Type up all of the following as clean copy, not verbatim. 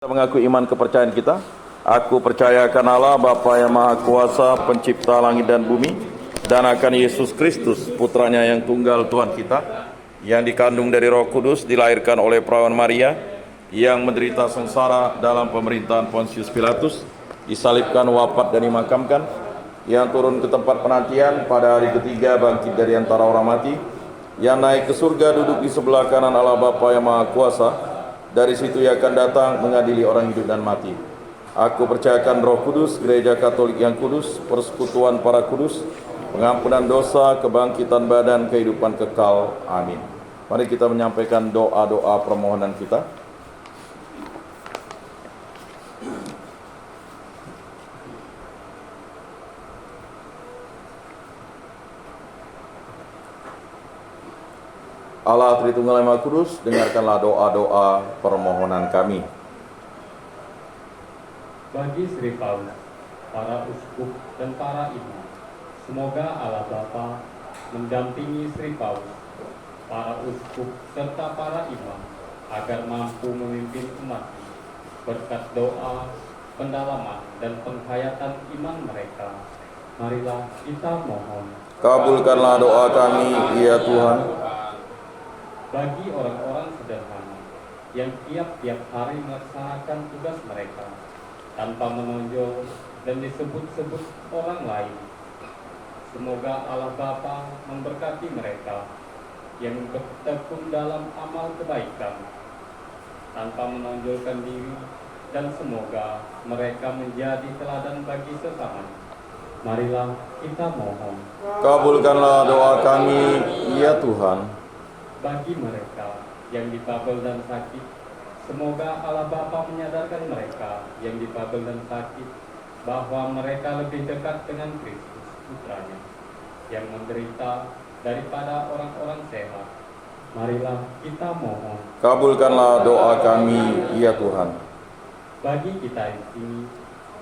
Kita mengaku iman kepercayaan kita. Aku percaya akan Allah, Bapa yang Maha Kuasa, pencipta langit dan bumi, dan akan Yesus Kristus, putranya yang tunggal Tuhan kita, yang dikandung dari Roh Kudus, dilahirkan oleh perawan Maria, yang menderita sengsara dalam pemerintahan Pontius Pilatus, disalibkan, wafat dan dimakamkan, yang turun ke tempat penantian, pada hari ketiga bangkit dari antara orang mati, yang naik ke surga, duduk di sebelah kanan Allah Bapa yang Maha Kuasa. Dari situ ia akan datang mengadili orang hidup dan mati. Aku percayakan Roh Kudus, Gereja Katolik yang kudus, persekutuan para kudus, pengampunan dosa, kebangkitan badan, kehidupan kekal. Amin. Mari kita menyampaikan doa-doa permohonan kita. Allah Tritunggal yang Maha Kudus, dengarkanlah doa-doa permohonan kami. Bagi Sri Paulus, para uskup dan para imam, semoga Allah Bapa mendampingi Sri Paulus, para uskup serta para imam, agar mampu memimpin umat berkat doa, pendalaman dan penghayatan iman mereka. Marilah kita mohon. Kabulkanlah doa kami, ya Tuhan. Bagi orang-orang sederhana yang tiap-tiap hari melaksanakan tugas mereka tanpa menonjol dan disebut-sebut orang lain, semoga Allah Bapa memberkati mereka yang bertekun dalam amal kebaikan tanpa menonjolkan diri, dan semoga mereka menjadi teladan bagi sesama. Marilah kita mohon. Kabulkanlah doa kami, ya Tuhan. Bagi mereka yang difabel dan sakit, semoga Allah Bapa menyadarkan mereka yang difabel dan sakit bahwa mereka lebih dekat dengan Kristus Putranya yang menderita daripada orang-orang sehat. Marilah kita mohon. Kabulkanlah doa kami, ya Tuhan. Bagi kita di sini,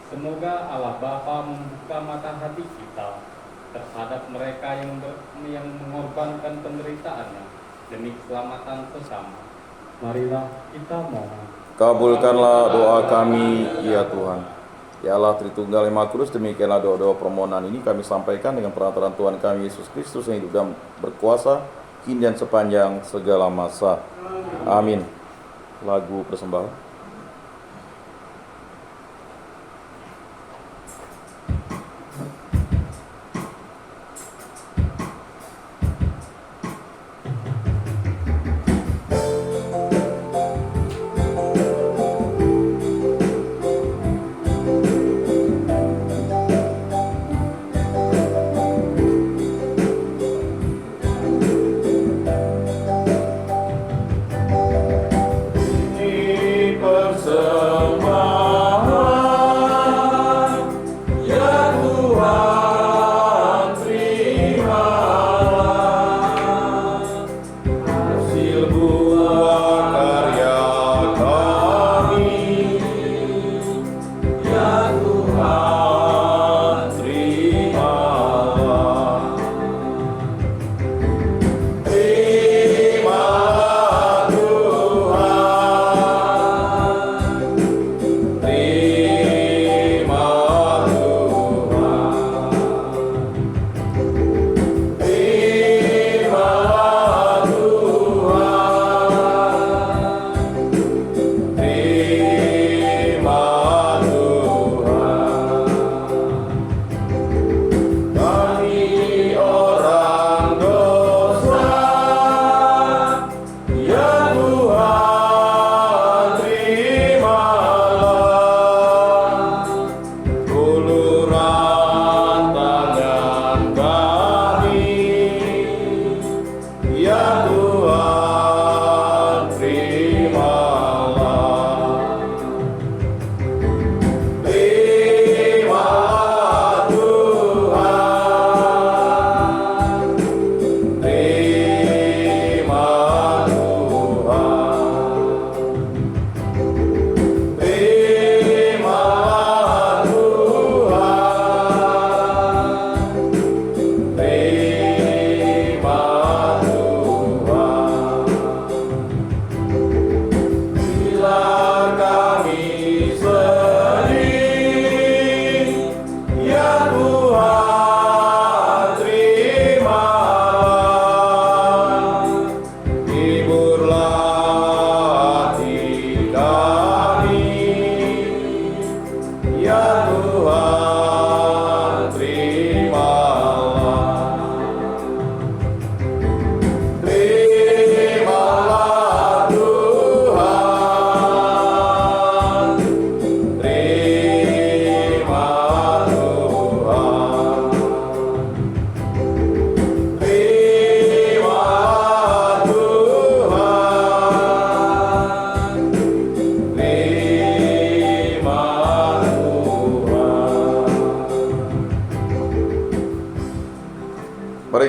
semoga Allah Bapa membuka mata hati kita terhadap mereka yang mengorbankan penderitaannya demi keselamatan sesama. Marilah kita mohon. Kabulkanlah doa kami, ya Tuhan. Ya Allah Tritunggal yang Maha Kudus, demikianlah doa-doa permohonan ini kami sampaikan dengan perantaraan Tuhan kami Yesus Kristus yang hidup dan berkuasa kini dan sepanjang segala masa. Amin. Lagu persembahan.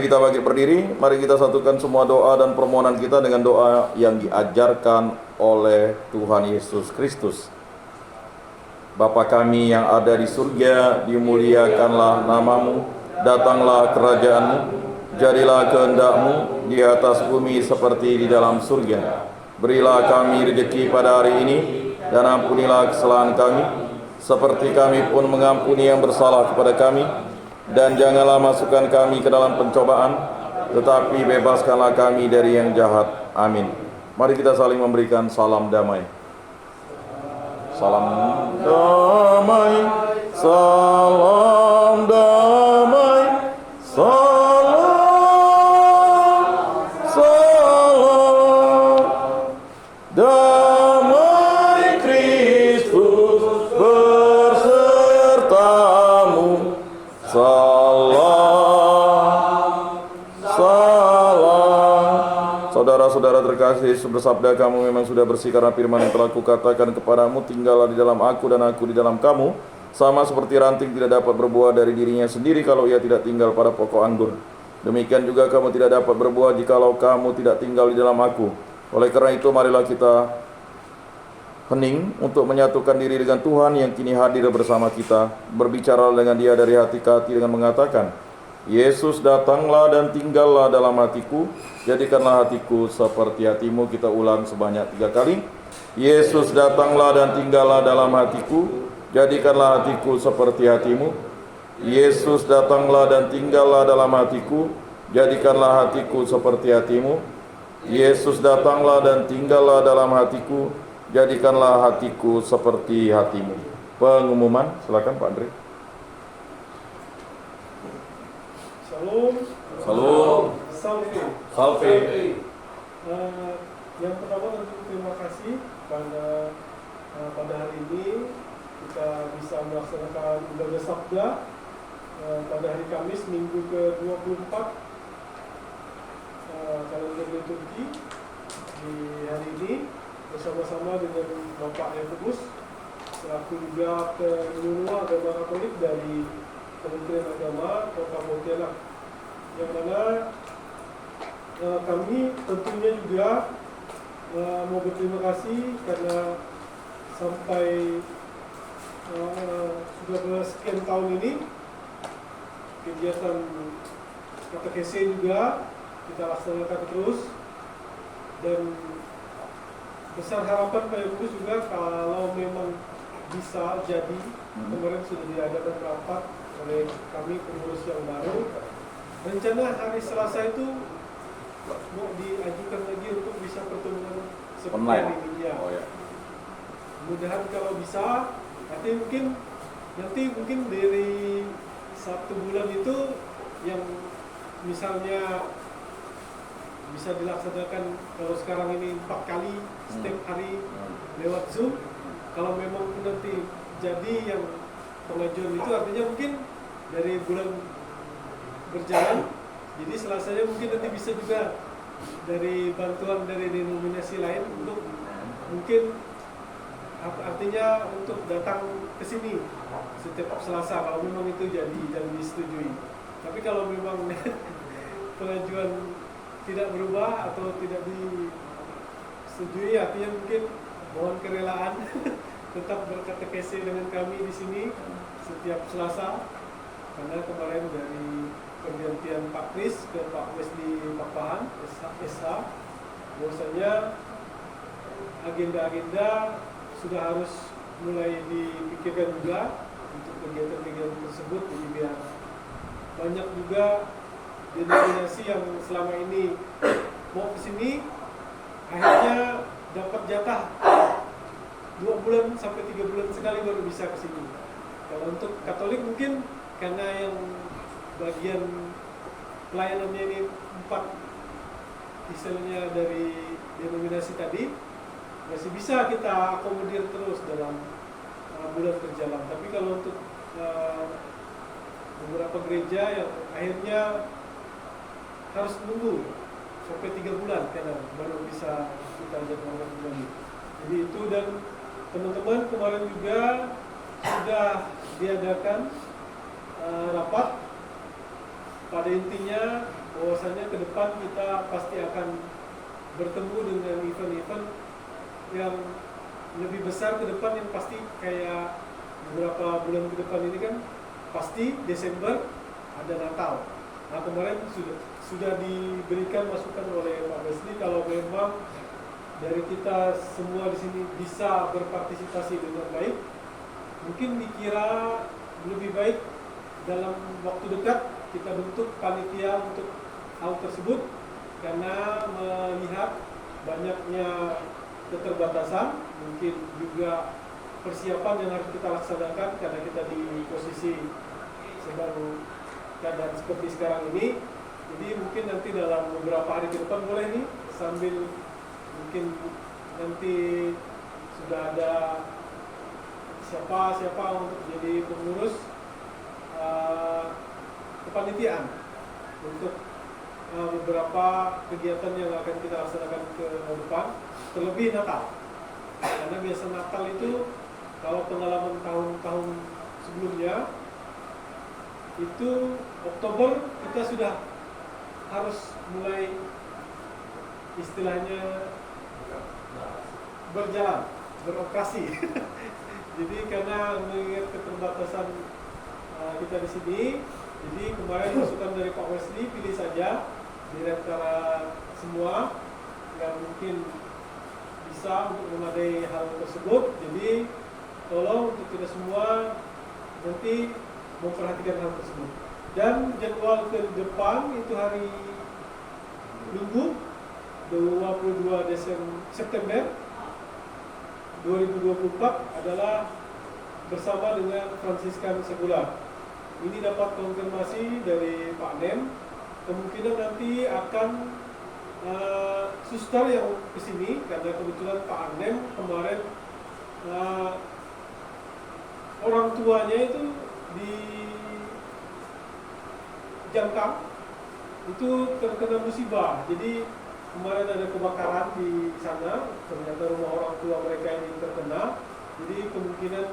kita bangkit berdiri, mari kita satukan semua doa dan permohonan kita dengan doa yang diajarkan oleh Tuhan Yesus Kristus. Bapa kami yang ada di surga, dimuliakanlah namamu, datanglah kerajaanmu, jadilah kehendak-mu di atas bumi seperti di dalam surga. Berilah kami rezeki pada hari ini, dan ampunilah kesalahan kami, seperti kami pun mengampuni yang bersalah kepada kami. Dan janganlah masukkan kami ke dalam pencobaan, tetapi bebaskanlah kami dari yang jahat. Amin. Mari kita saling memberikan salam damai. Salam damai, salam damai, salam damai Kristus bersertamu. Salam. Saudara-saudara terkasih, bersabda kamu memang sudah bersih karena firman yang telah kukatakan kepadamu, tinggallah di dalam aku dan aku di dalam kamu. Sama seperti ranting tidak dapat berbuah dari dirinya sendiri kalau ia tidak tinggal pada pokok anggur. Demikian juga kamu tidak dapat berbuah jikalau kamu tidak tinggal di dalam aku. Oleh karena itu marilah kita hening untuk menyatukan diri dengan Tuhan yang kini hadir bersama kita. Berbicara dengan Dia dari hati ke hati dengan mengatakan, Yesus datanglah dan tinggallah dalam hatiku, jadikanlah hatiku seperti hatimu. Kita ulang sebanyak 3 kali. Yesus datanglah dan tinggallah dalam hatiku, jadikanlah hatiku seperti hatimu. Yesus datanglah dan tinggallah dalam hatiku, jadikanlah hatiku seperti hatimu. Yesus datanglah dan tinggallah dalam hatiku, jadikanlah hatiku seperti hatimu. Pengumuman, silakan Pak Andre. Salam. Salam. Salve. Salve. Yang pertama tentu terima kasih pada hari ini kita bisa melaksanakan ibadah sabda pada hari Kamis minggu ke-24 kalender liturgi di hari ini bersama-sama dengan Bapak Yakobus selaku juga penyuluh agama Katolik dari Kementerian Agama Kota Pontianak, yang mana kami tentunya juga mau berterima kasih karena sampai sudah sekian tahun ini kegiatan katekese juga kita laksanakan terus, dan besar harapan Pak Yakobus juga kalau memang bisa jadi kemarin sudah diadakan rapat oleh kami pengurus yang baru. Rencana hari Selasa itu mau diajukan lagi untuk bisa pertemuan seperti Online. ini ya. Oh ya. Mudahan kalau bisa nanti mungkin dari 1 bulan itu yang misalnya bisa dilaksanakan, kalau sekarang ini 4 kali setiap hari lewat Zoom. Kalau memang nanti jadi yang pengajuan itu artinya mungkin dari bulan berjalan, jadi Selasanya mungkin nanti bisa juga dari bantuan dari denominasi lain untuk mungkin artinya untuk datang ke sini setiap Selasa kalau memang itu jadi dan disetujui. Tapi kalau memang pengajuan tidak berubah atau tidak disetujui, artinya mungkin mohon kerelaan tetap berkatekese dengan kami di sini setiap Selasa, karena kemarin dari pergantian Pak Kris ke Pak Wesley Papahan SH, bahwasanya agenda-agenda sudah harus mulai dipikirkan juga untuk kegiatan-kegiatan tersebut. Jadi biar banyak juga denominasi yang selama ini mau ke sini akhirnya dapat jatah 2 bulan sampai 3 bulan sekali baru bisa ke sini. Kalau untuk Katolik mungkin karena yang bagian pelayanannya ini 4 istilahnya dari denominasi tadi masih bisa kita akomodir terus dalam bulan berjalan. Tapi kalau untuk beberapa gereja yang akhirnya harus menunggu sampai 3 bulan kadang baru bisa kita jadwalkan kembali. Jadi itu, dan teman-teman kemarin juga sudah diadakan rapat. Pada intinya bahwasanya ke depan kita pasti akan bertemu dengan event-event yang lebih besar ke depan, yang pasti kayak beberapa bulan ke depan ini kan pasti Desember ada Natal. Nah, kemarin sudah diberikan masukan oleh Pak Wesley kalau memang dari kita semua di sini bisa berpartisipasi dengan baik, mungkin dikira lebih baik dalam waktu dekat kita bentuk panitia untuk hal tersebut, karena melihat banyaknya keterbatasan, mungkin juga persiapan yang harus kita laksanakan karena kita di posisi sedang keadaan seperti sekarang ini. Jadi mungkin nanti dalam beberapa hari ke depan boleh nih, sambil mungkin nanti sudah ada siapa untuk jadi pengurus kepanitiaan untuk beberapa kegiatan yang akan kita laksanakan ke depan, terlebih Natal. Karena biasa Natal itu, kalau pengalaman tahun-tahun sebelumnya, itu Oktober kita sudah harus mulai istilahnya berjalan, beroperasi. Jadi karena mengingat keterbatasan kita di sini, jadi kemarin masukan dari Pak Wesley, pilih saja di antara semua yang mungkin bisa untuk memadai hal tersebut. Jadi tolong untuk kita semua nanti memperhatikan hal tersebut. Dan jadwal ke depan itu hari Minggu 22 September 2024 adalah bersama dengan Fransiskan Segular. Ini dapat konfirmasi dari Pak Nem. Kemungkinan nanti akan suster yang kesini, karena kebetulan Pak Nem kemarin orang tuanya itu di Jangkang itu terkena musibah. Jadi kemarin ada kebakaran di sana, ternyata rumah orang tua mereka ini terkena. Jadi kemungkinan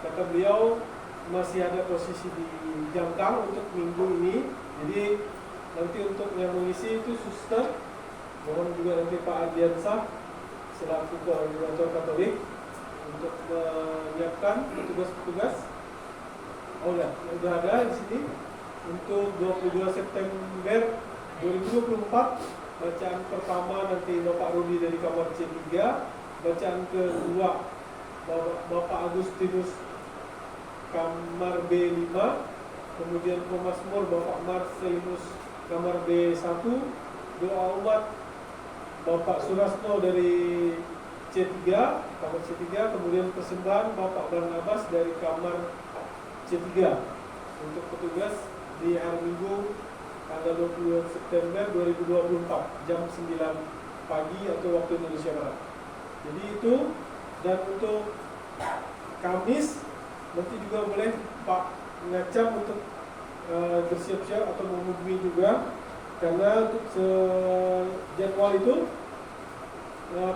kata beliau masih ada posisi di Jangkang untuk minggu ini. Jadi nanti untuk yang mengisi itu suster, mohon juga nanti Pak Adiansah selaku koordinator Katolik untuk menyiapkan petugas-petugas. Oh ya, sudah ada di sini. Untuk 22 September 2024, bacaan pertama nanti Bapak Rudi dari kamar C3, bacaan kedua Bapak Agustinus kamar B5, kemudian pemasmur Bapak Marcelinus kamar B1, doa umat Bapak Surasno dari C3, kamar C3, kemudian persembahan Bapak Barnabas dari kamar C3 untuk petugas di hari Minggu tanggal 20 September 2024 jam 9 pagi atau waktu Indonesia Barat. Jadi itu. Dan untuk Kamis nanti juga boleh Pak Ngacam untuk bersiap-siap atau menghubungi juga, karena untuk jadwal itu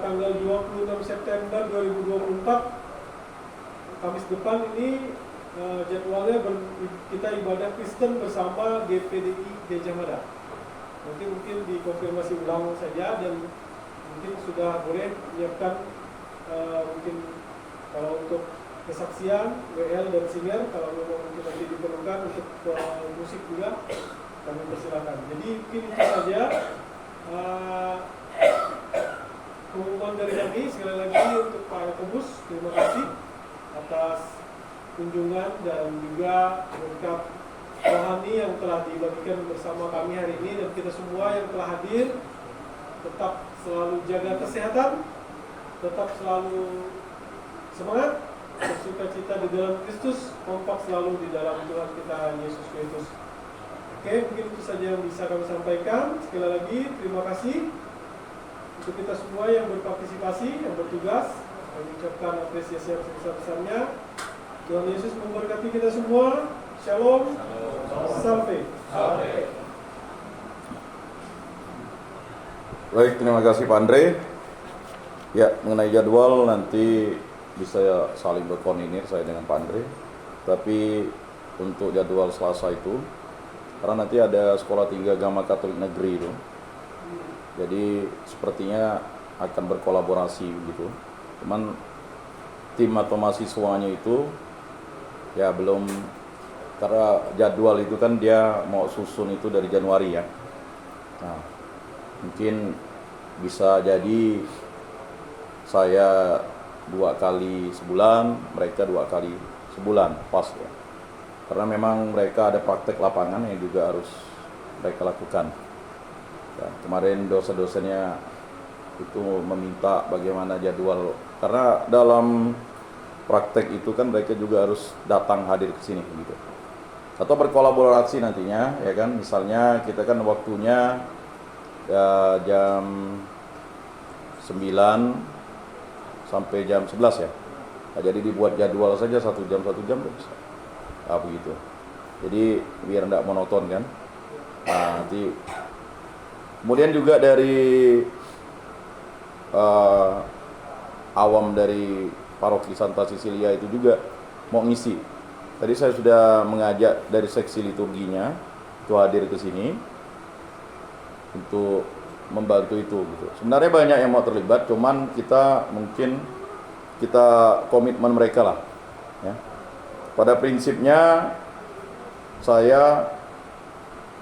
tanggal 26 September 2024 Kamis depan ini jadwalnya kita ibadah Kristen bersama GPDI Gajah Mada. Nanti mungkin dikonfirmasi ulang saja, dan mungkin sudah boleh menyiapkan mungkin kalau untuk kesaksian WL dan singer, kalau memang mungkin nanti diperlukan untuk musik juga kami persilakan. Jadi mungkin itu saja pengumuman dari kami. Sekali lagi untuk Pak Yakobus, terima kasih atas kunjungan dan juga berkat rohani yang telah dibagikan bersama kami hari ini, dan kita semua yang telah hadir tetap selalu jaga kesehatan, tetap selalu semangat, bersukacita di dalam Kristus, kompak selalu di dalam Tuhan kita Yesus Kristus. Oke, mungkin itu saja yang bisa kami sampaikan. Sekali lagi terima kasih untuk kita semua yang berpartisipasi, yang bertugas. Kami ucapkan apresiasi yang sebesar-besarnya. Tuhan Yesus memberkati kita semua. Shalom. Salve. Baik, terima kasih Pak Andre. Ya, mengenai jadwal nanti bisa saling berkoordinir saya dengan Pak Andre. Tapi untuk jadwal Selasa itu karena nanti ada sekolah 3 agama Katolik negeri itu. Jadi sepertinya akan berkolaborasi gitu. Cuman tim atau mahasiswanya itu ya belum, karena jadwal itu kan dia mau susun itu dari Januari ya. Nah, mungkin bisa jadi saya 2 kali sebulan, mereka 2 kali sebulan, pas ya. Karena memang mereka ada praktek lapangan yang juga harus mereka lakukan. Ya, kemarin dosen-dosennya itu meminta bagaimana jadwal, karena dalam praktek itu kan mereka juga harus datang hadir ke sini gitu. Atau berkolaborasi nantinya ya kan, misalnya kita kan waktunya ya, jam 9 sampai jam 11 ya. Nah, jadi dibuat jadwal saja 1 jam bisa. Nah, begitu. Jadi biar tidak monoton kan. Nah, nanti kemudian juga dari awam dari paroki Santa Cecilia itu juga mau ngisi. Tadi saya sudah mengajak dari seksi liturginya itu hadir ke sini untuk membantu itu gitu. Sebenarnya banyak yang mau terlibat, cuman kita komitmen mereka lah ya. Pada prinsipnya saya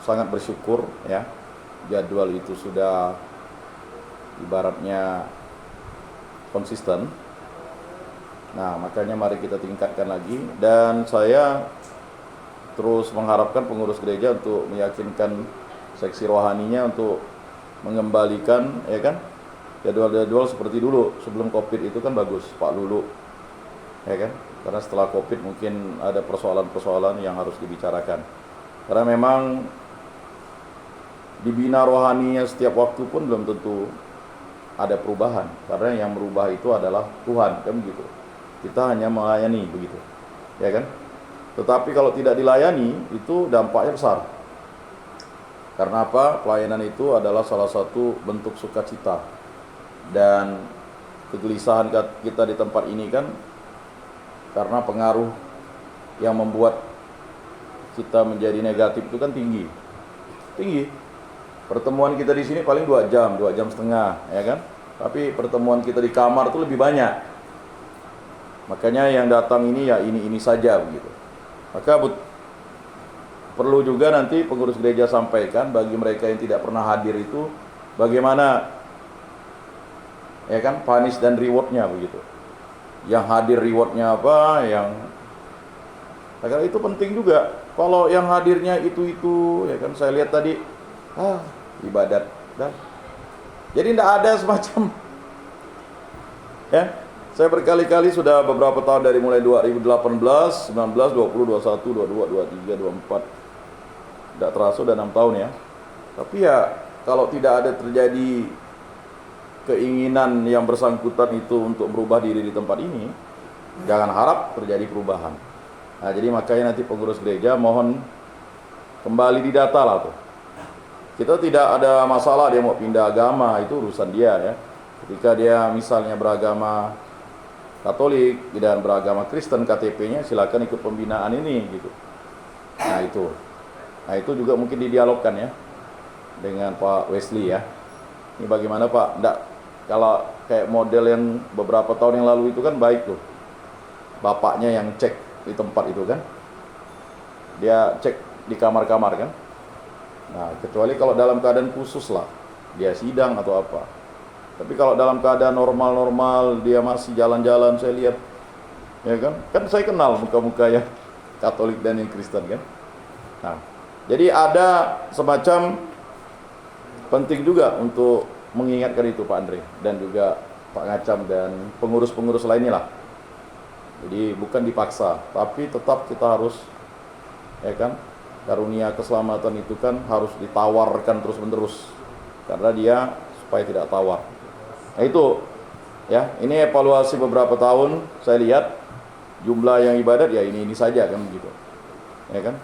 sangat bersyukur ya, jadwal itu sudah ibaratnya konsisten. Nah, makanya mari kita tingkatkan lagi, dan saya terus mengharapkan pengurus gereja untuk meyakinkan seksi rohaninya untuk mengembalikan ya kan jadwal-jadwal seperti dulu sebelum Covid itu kan bagus, Pak Lulu ya kan. Karena setelah Covid mungkin ada persoalan-persoalan yang harus dibicarakan. Karena memang dibina rohaninya setiap waktu pun belum tentu ada perubahan. Karena yang merubah itu adalah Tuhan, kan begitu. Kita hanya melayani begitu, ya kan? Tetapi kalau tidak dilayani itu dampaknya besar. Karena apa? Pelayanan itu adalah salah satu bentuk sukacita. Dan kegelisahan kita di tempat ini kan karena pengaruh yang membuat kita menjadi negatif itu kan tinggi. Pertemuan kita di sini paling 2 jam setengah, ya kan? Tapi pertemuan kita di kamar itu lebih banyak. Makanya yang datang ini ya ini saja begitu. Maka perlu juga nanti pengurus gereja sampaikan bagi mereka yang tidak pernah hadir itu bagaimana ya kan punish dan rewardnya begitu. Yang hadir rewardnya apa, karena itu penting juga. Kalau yang hadirnya itu ya kan, saya lihat tadi ibadat dan jadi tidak ada semacam ya. Saya berkali-kali sudah beberapa tahun dari mulai 2018, 19, 20, 21, 22, 23, 24. Tidak terasa sudah 6 tahun ya. Tapi ya kalau tidak ada terjadi keinginan yang bersangkutan itu untuk merubah diri di tempat ini, jangan harap terjadi perubahan. Nah, jadi makanya nanti pengurus gereja mohon kembali didata lah tuh. Kita tidak ada masalah dia mau pindah agama, itu urusan dia ya. Ketika dia misalnya beragama Katolik dan beragama Kristen, KTP-nya silakan ikut pembinaan ini gitu. Nah itu juga mungkin didialogkan ya dengan Pak Wesley ya. Ini bagaimana Pak? Nggak, kalau kayak model yang beberapa tahun yang lalu itu kan baik tuh. Bapaknya yang cek di tempat itu kan. Dia cek di kamar-kamar kan. Nah, kecuali kalau dalam keadaan khusus lah. Dia sidang atau apa. Tapi kalau dalam keadaan normal-normal dia masih jalan-jalan, saya lihat ya kan saya kenal muka-muka yang Katolik dan yang Kristen kan. Nah, jadi ada semacam penting juga untuk mengingatkan itu Pak Andre dan juga Pak Ngacam dan pengurus-pengurus lainnya lah. Jadi bukan dipaksa, tapi tetap kita harus ya kan, karunia keselamatan itu kan harus ditawarkan terus-menerus karena dia supaya tidak tawar. Nah itu ya, ini evaluasi beberapa tahun saya lihat jumlah yang ibadat ya ini saja kan begitu. Ya kan?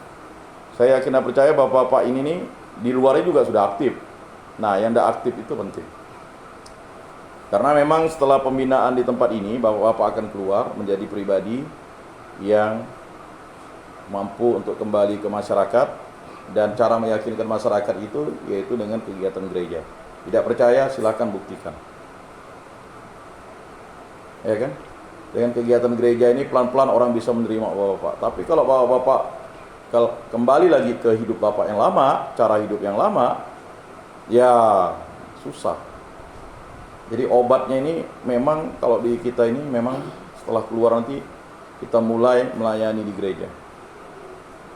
Saya yakin dan percaya bapak-bapak ini nih di luarnya juga sudah aktif. Nah, yang tidak aktif itu penting. Karena memang setelah pembinaan di tempat ini bapak-bapak akan keluar menjadi pribadi yang mampu untuk kembali ke masyarakat Dan cara meyakinkan masyarakat itu yaitu dengan kegiatan gereja. Tidak percaya silakan buktikan. Ya kan? Dengan kegiatan gereja ini pelan-pelan orang bisa menerima Bapak-bapak. Tapi kalau Bapak-bapak kalau kembali lagi ke hidup Bapak yang lama, cara hidup yang lama, ya susah. Jadi obatnya ini memang kalau di kita ini memang setelah keluar nanti kita mulai melayani di gereja.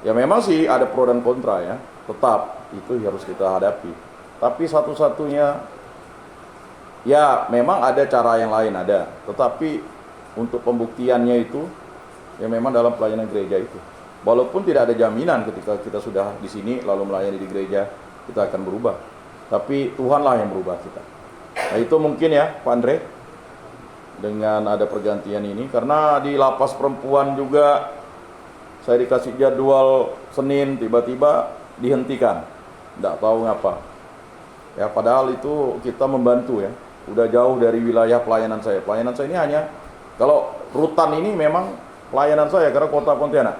Ya memang sih ada pro dan kontra ya, tetap itu harus kita hadapi. Tapi satu-satunya ya memang ada cara yang lain ada, tetapi untuk pembuktiannya itu ya memang dalam pelayanan gereja itu. Walaupun tidak ada jaminan ketika kita sudah di sini lalu melayani di gereja kita akan berubah. Tapi Tuhanlah yang berubah kita. Nah itu mungkin ya Pak Andre dengan ada pergantian ini, karena di lapas perempuan juga saya dikasih jadwal Senin tiba-tiba dihentikan, tidak tahu ngapa. Ya padahal itu kita membantu ya, udah jauh dari wilayah pelayanan saya. Pelayanan saya ini hanya kalau rutan ini memang pelayanan saya karena kota Pontianak.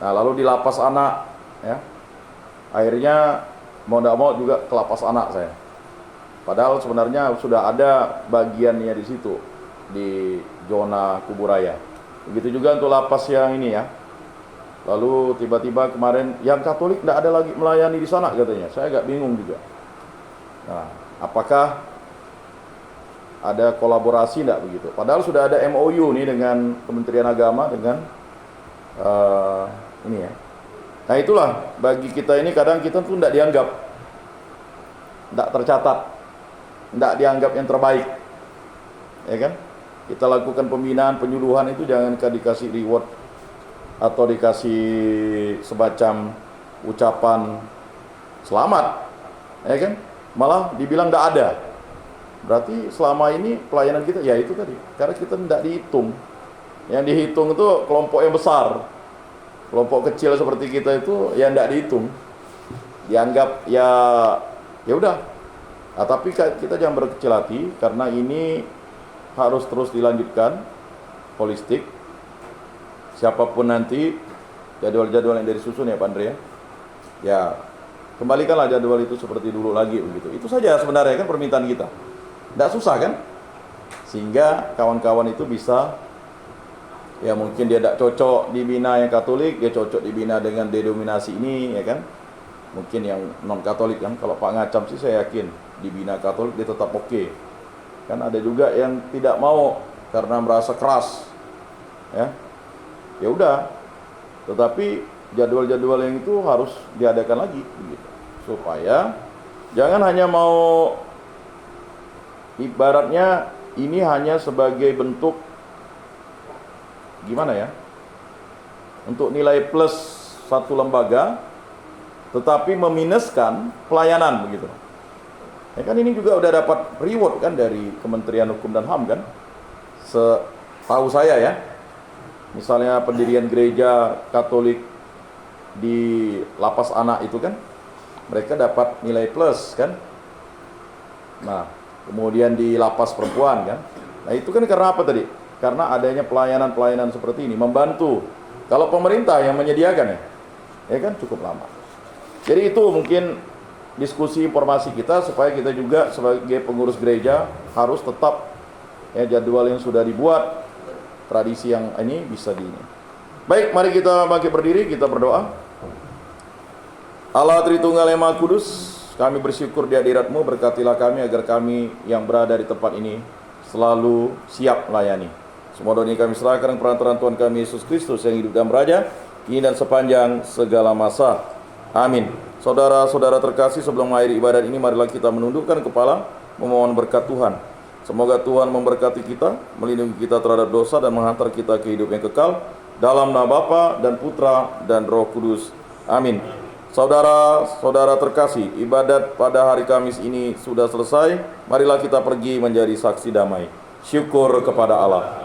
Nah lalu di lapas anak ya, akhirnya mau tidak mau juga ke lapas anak saya. Padahal sebenarnya sudah ada bagiannya di situ di zona Kuburaya. Begitu juga untuk lapas yang ini ya. Lalu tiba-tiba kemarin yang Katolik tidak ada lagi melayani di sana katanya. Saya agak bingung juga. Nah, apakah ada kolaborasi tidak begitu? Padahal sudah ada MOU nih dengan Kementerian Agama dengan ini ya. Nah itulah bagi kita ini kadang kita tuh tidak dianggap, tidak tercatat, tidak dianggap yang terbaik, ya kan? Kita lakukan pembinaan, penyuluhan itu jangan dikasih reward atau dikasih semacam ucapan selamat, ya kan? Malah dibilang tidak ada. Berarti selama ini pelayanan kita ya itu tadi, karena kita tidak dihitung. Yang dihitung itu kelompok yang besar. Kelompok kecil seperti kita itu ya tidak dihitung. Dianggap ya udah. Nah, tapi kita jangan berkecil hati karena ini harus terus dilanjutkan holistik. Siapapun nanti jadwal-jadwal yang dari susun ya Pak Andre ya. Ya kembalikanlah jadwal itu seperti dulu lagi begitu. Itu saja sebenarnya kan permintaan kita. Tidak susah kan? Sehingga kawan-kawan itu bisa ya mungkin dia tidak cocok dibina yang Katolik, dia cocok dibina dengan denominasi ini ya kan. Mungkin yang non Katolik kan, kalau Pak Ngacam sih saya yakin dibina Katolik dia tetap oke. Kan ada juga yang tidak mau karena merasa keras. Ya udah. Tetapi jadwal-jadwal yang itu harus diadakan lagi begitu. Supaya jangan hanya mau ibaratnya ini hanya sebagai bentuk gimana ya? Untuk nilai plus satu lembaga tetapi meminuskan pelayanan begitu. Ya kan ini juga udah dapat reward kan dari Kementerian Hukum dan HAM kan. Setahu saya ya. Misalnya pendirian gereja Katolik di lapas anak itu kan mereka dapat nilai plus kan. Nah, kemudian di lapas perempuan kan. Nah, itu kan karena apa tadi? Karena adanya pelayanan-pelayanan seperti ini membantu. Kalau pemerintah yang menyediakan ya kan cukup lama. Jadi itu mungkin diskusi informasi kita supaya kita juga sebagai pengurus gereja harus tetap ya jadwal yang sudah dibuat, tradisi yang ini bisa Baik, mari kita bangkit berdiri, kita berdoa. Allah Tritunggal yang Maha Kudus, kami bersyukur di hadirat-Mu, berkatilah kami agar kami yang berada di tempat ini selalu siap melayani. Semua doa ini kami serahkan perantaraan Tuhan kami Yesus Kristus yang hidup dan beraja, kini dan sepanjang segala masa. Amin. Saudara-saudara terkasih, sebelum mengakhiri ibadat ini, marilah kita menundukkan kepala, memohon berkat Tuhan. Semoga Tuhan memberkati kita, melindungi kita terhadap dosa, dan menghantar kita ke hidup yang kekal. Dalam nama Bapa dan Putra dan Roh Kudus. Amin. Saudara-saudara terkasih, ibadat pada hari Kamis ini sudah selesai. Marilah kita pergi menjadi saksi damai. Syukur kepada Allah.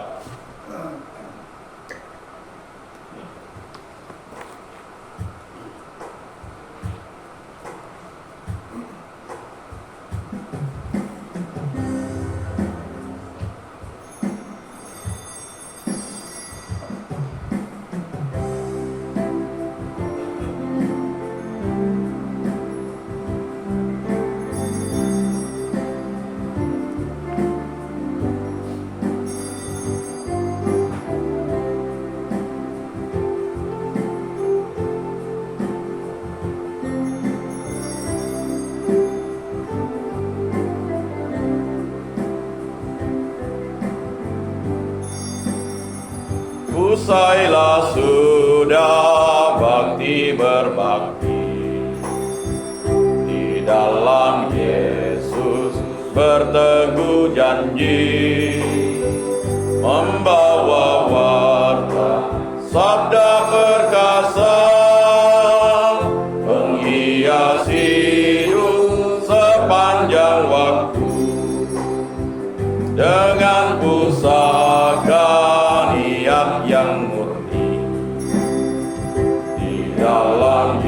Usailah sudah bakti berbakti, di dalam Yesus berteguh janji, membawa warta sabda perkasa, menghiasi hidup sepanjang waktu, dengan pusaka niat yang murni, di dalam